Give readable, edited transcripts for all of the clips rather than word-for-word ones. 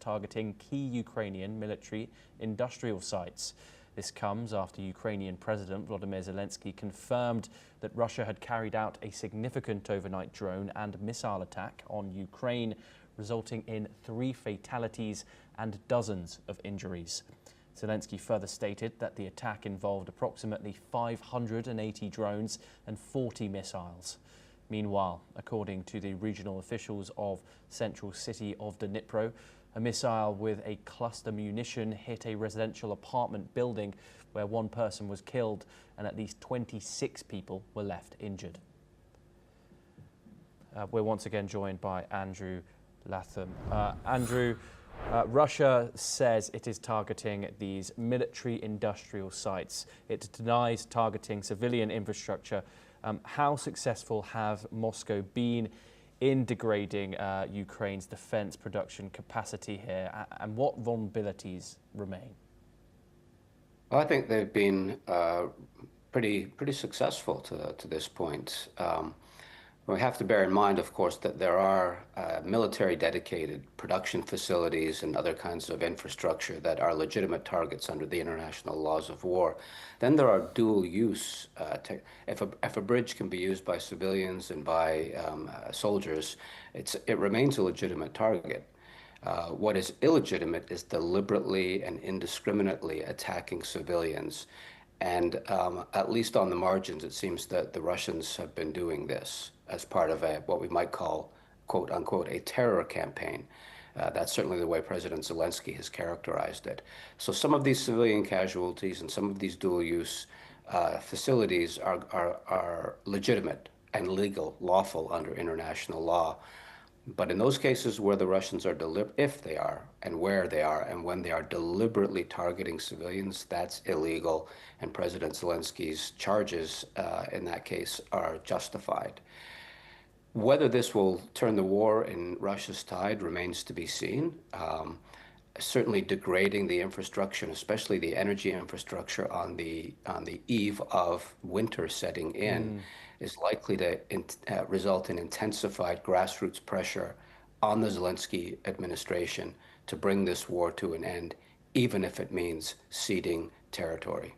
targeting key Ukrainian military industrial sites. This comes after Ukrainian President Volodymyr Zelensky confirmed that Russia had carried out a significant overnight drone and missile attack on Ukraine, resulting in 3 fatalities and dozens of injuries. Zelensky further stated that the attack involved approximately 580 drones and 40 missiles. Meanwhile, according to the regional officials of central city of Dnipro, a missile with a cluster munition hit a residential apartment building where 1 person was killed and at least 26 people were left injured. We're once again joined by Andrew Latham. Andrew, Russia says it is targeting these military industrial sites. It denies targeting civilian infrastructure. How successful have Moscow been in degrading Ukraine's defense production capacity here, and what vulnerabilities remain? Well, I think they've been pretty successful to this point. We have to bear in mind, of course, that there are military dedicated production facilities and other kinds of infrastructure that are legitimate targets under the international laws of war. Then there are dual use. If a bridge can be used by civilians and by soldiers, it remains a legitimate target. What is illegitimate is deliberately and indiscriminately attacking civilians. And at least on the margins, it seems that the Russians have been doing this as part of what we might call, quote unquote, a terror campaign. That's certainly the way President Zelensky has characterized it. So some of these civilian casualties and some of these dual-use facilities are legitimate and legal, lawful under international law. But in those cases where the Russians are if they are, and where they are, and when they are deliberately targeting civilians, that's illegal. And President Zelensky's charges in that case are justified. Whether this will turn the war in Russia's tide remains to be seen. Certainly degrading the infrastructure, and especially the energy infrastructure on the eve of winter setting in, is likely to result in intensified grassroots pressure on the Zelensky administration to bring this war to an end, even if it means ceding territory.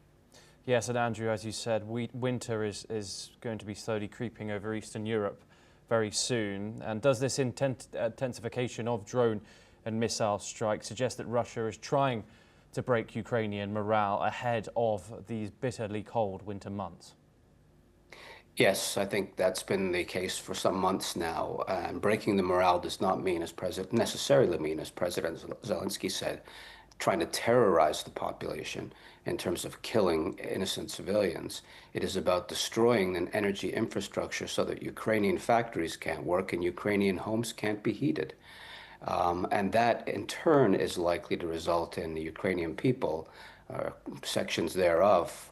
Yes, and Andrew, as you said, winter is going to be slowly creeping over Eastern Europe very soon. And does this intensification of drone and missile strikes suggest that Russia is trying to break Ukrainian morale ahead of these bitterly cold winter months? Yes, I think that's been the case for some months now. And breaking the morale does not mean, necessarily mean, as President Zelensky said, trying to terrorize the population in terms of killing innocent civilians. It is about destroying an energy infrastructure so that Ukrainian factories can't work and Ukrainian homes can't be heated. And that, in turn, is likely to result in the Ukrainian people, sections thereof,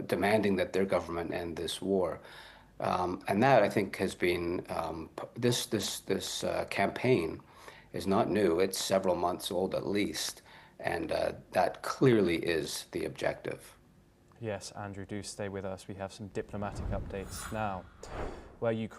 demanding that their government end this war. And that, I think, has been this campaign is not new. It's several months old at least, and that clearly is the objective. Yes, Andrew, do stay with us. We have some diplomatic updates now, where Ukraine